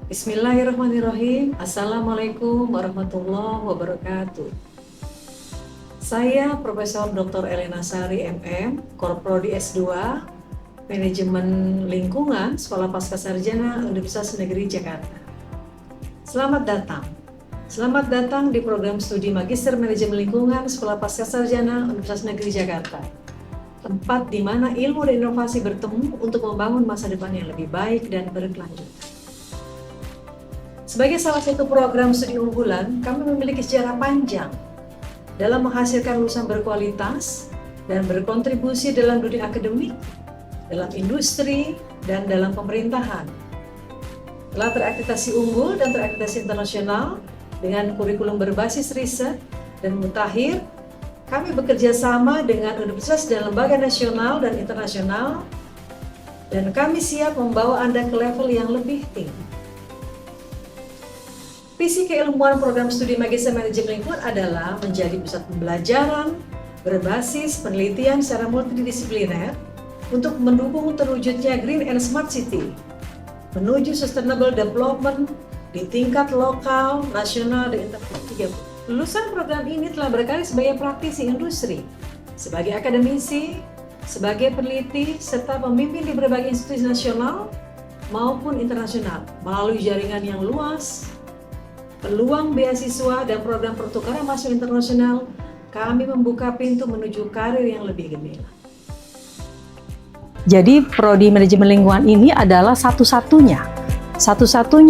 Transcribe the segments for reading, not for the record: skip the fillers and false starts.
Bismillahirrahmanirrahim. Assalamualaikum warahmatullahi wabarakatuh. Saya Profesor Dr. Elena Sari MM, Korprodi S2, Manajemen Lingkungan, Sekolah Pascasarjana Universitas Negeri Jakarta. Selamat datang. Selamat datang di program studi Magister Manajemen Lingkungan Sekolah Pascasarjana Universitas Negeri Jakarta. Tempat di mana ilmu dan inovasi bertemu untuk membangun masa depan yang lebih baik dan berkelanjutan. Sebagai salah satu program studi unggulan, kami memiliki sejarah panjang dalam menghasilkan lulusan berkualitas dan berkontribusi dalam dunia akademik, dalam industri, dan dalam pemerintahan. Telah terakreditasi unggul dan terakreditasi internasional dengan kurikulum berbasis riset dan mutakhir. Kami bekerja sama dengan universitas dan lembaga nasional dan internasional, dan kami siap membawa Anda ke level yang lebih tinggi. Visi keilmuan program studi Magister Manajemen Lingkungan adalah menjadi pusat pembelajaran berbasis penelitian secara multidisipliner untuk mendukung terwujudnya Green and Smart City menuju Sustainable Development di tingkat lokal, nasional, dan internasional. Lulusan program ini telah berkarir sebagai praktisi industri, sebagai akademisi, sebagai peneliti, serta pemimpin di berbagai institusi nasional maupun internasional melalui jaringan yang luas, peluang beasiswa dan program pertukaran mahasiswa internasional. Kami membuka pintu menuju karir yang lebih gemilang. Jadi Prodi Manajemen Lingkungan ini adalah satu-satunya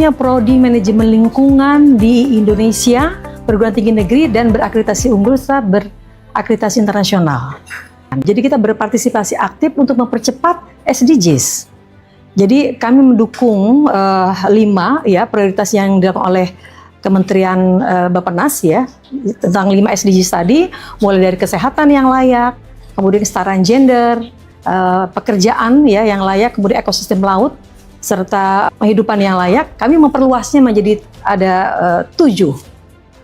Prodi Manajemen Lingkungan di Indonesia, perguruan tinggi negeri dan berakreditasi unggul serta berakreditasi internasional. Jadi kita berpartisipasi aktif untuk mempercepat SDGs. Jadi kami mendukung 5 prioritas yang dilakukan oleh Kementerian Bappenas tentang 5 SDGs tadi, mulai dari kesehatan yang layak, kemudian kesetaraan gender, pekerjaan yang layak, kemudian ekosistem laut, serta penghidupan yang layak. Kami memperluasnya menjadi ada 7.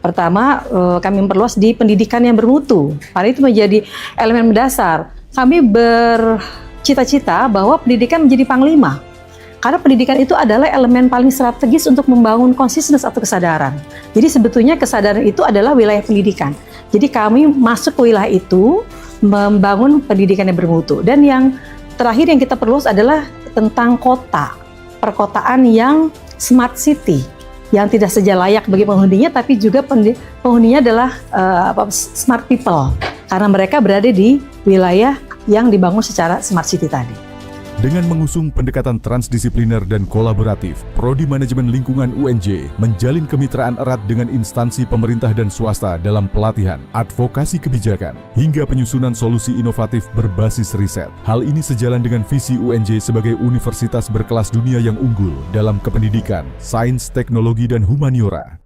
Pertama, kami memperluas di pendidikan yang bermutu. Karena itu menjadi elemen mendasar. Kami bercita-cita bahwa pendidikan menjadi panglima. Karena pendidikan itu adalah elemen paling strategis untuk membangun consciousness atau kesadaran. Jadi sebetulnya kesadaran itu adalah wilayah pendidikan. Jadi kami masuk ke wilayah itu, membangun pendidikan yang bermutu. Dan yang terakhir yang kita perlu adalah tentang kota, perkotaan yang smart city, yang tidak saja layak bagi penghuninya, tapi juga penghuninya adalah smart people, karena mereka berada di wilayah yang dibangun secara smart city tadi. Dengan mengusung pendekatan transdisipliner dan kolaboratif, Prodi Manajemen Lingkungan UNJ menjalin kemitraan erat dengan instansi pemerintah dan swasta dalam pelatihan, advokasi kebijakan, hingga penyusunan solusi inovatif berbasis riset. Hal ini sejalan dengan visi UNJ sebagai universitas berkelas dunia yang unggul dalam kependidikan, sains, teknologi, dan humaniora.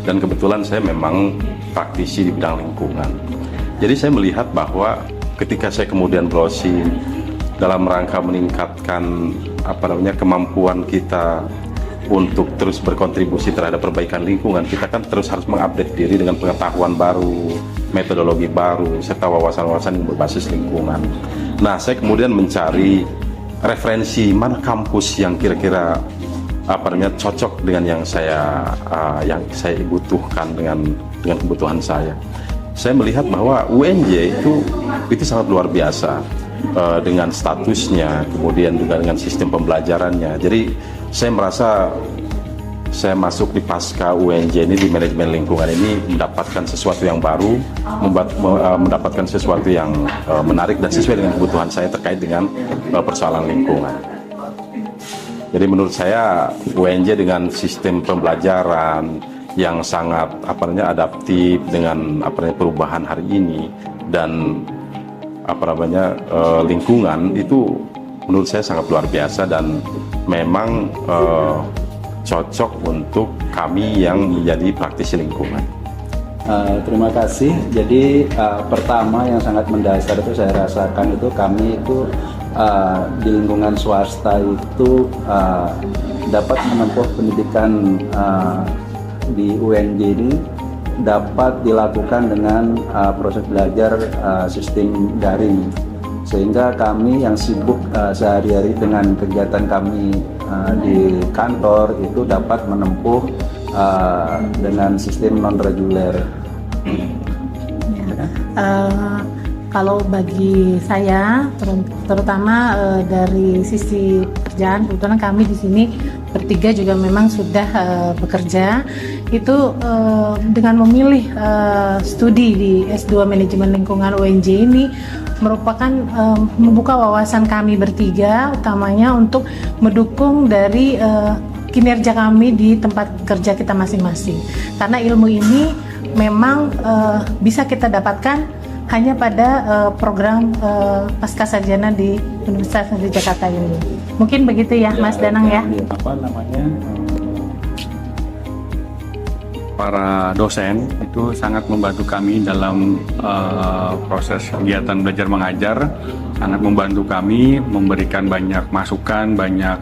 Dan kebetulan saya memang praktisi di bidang lingkungan. Jadi saya melihat bahwa ketika saya kemudian browsing dalam rangka meningkatkan kemampuan kita untuk terus berkontribusi terhadap perbaikan lingkungan, kita kan terus harus mengupdate diri dengan pengetahuan baru, metodologi baru, serta wawasan-wawasan yang berbasis lingkungan. Nah, saya kemudian mencari referensi mana kampus yang kira-kira cocok dengan yang saya butuhkan dengan kebutuhan saya. Saya melihat bahwa UNJ itu sangat luar biasa dengan statusnya, kemudian juga dengan sistem pembelajarannya. Jadi saya merasa saya masuk di pasca UNJ ini, di manajemen lingkungan ini, mendapatkan sesuatu yang baru, mendapatkan sesuatu yang menarik dan sesuai dengan kebutuhan saya terkait dengan persoalan lingkungan. Jadi menurut saya UNJ dengan sistem pembelajaran yang sangat adaptif dengan perubahan hari ini dan lingkungan itu menurut saya sangat luar biasa, dan memang cocok untuk kami yang menjadi praktisi lingkungan. Terima kasih. Jadi pertama yang sangat mendasar itu saya rasakan itu kami itu di lingkungan swasta itu dapat menempuh pendidikan di UNJ ini dapat dilakukan dengan proses belajar sistem daring, sehingga kami yang sibuk sehari-hari dengan kegiatan kami di kantor itu dapat menempuh dengan sistem non reguler. Kalau bagi saya, terutama dari sisi pekerjaan, kebetulan kami di sini bertiga juga memang sudah bekerja. Itu dengan memilih studi di S2 Manajemen Lingkungan UNJ ini merupakan membuka wawasan kami bertiga, utamanya untuk mendukung dari kinerja kami di tempat kerja kita masing-masing. Karena ilmu ini memang bisa kita dapatkan hanya pada program pasca sarjana di Universitas Negeri Jakarta ini. Mungkin begitu ya, Mas Danang ya. Para dosen itu sangat membantu kami dalam proses kegiatan belajar mengajar, sangat membantu kami, memberikan banyak masukan, banyak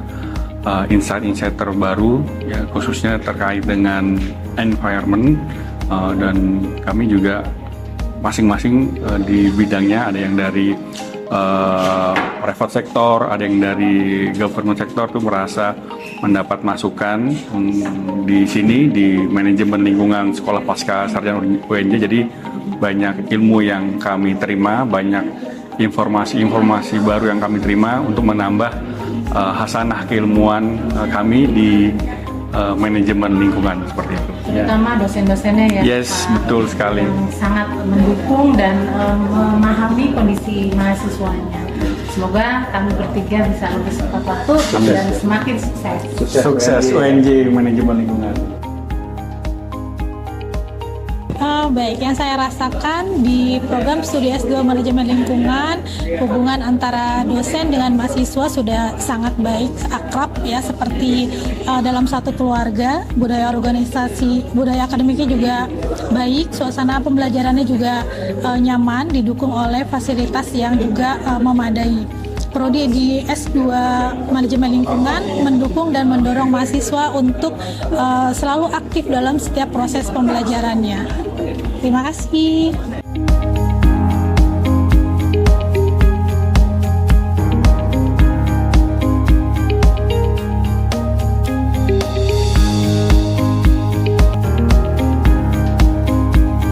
insight-insight terbaru, ya, khususnya terkait dengan environment, dan kami juga masing-masing di bidangnya, ada yang dari private sektor, ada yang dari government sektor tuh merasa mendapat masukan di sini di manajemen lingkungan sekolah pasca sarjana UNJ. Jadi banyak ilmu yang kami terima, banyak informasi-informasi baru yang kami terima untuk menambah hasanah keilmuan kami di manajemen lingkungan seperti itu. Terutama dosen-dosennya ya. Yes, Pak, betul sekali. Yang sangat mendukung dan memahami kondisi mahasiswanya. Semoga kami bertiga bisa lebih cepat waktu dan semakin sukses. Sukses UNJ manajemen lingkungan. Baik, yang saya rasakan di program studi S2 Manajemen Lingkungan, hubungan antara dosen dengan mahasiswa sudah sangat baik, akrab ya, seperti dalam satu keluarga. Budaya organisasi, budaya akademiknya juga baik, suasana pembelajarannya juga nyaman, didukung oleh fasilitas yang juga memadai. Prodi di S2 Manajemen Lingkungan mendukung dan mendorong mahasiswa untuk selalu aktif dalam setiap proses pembelajarannya. Terima kasih.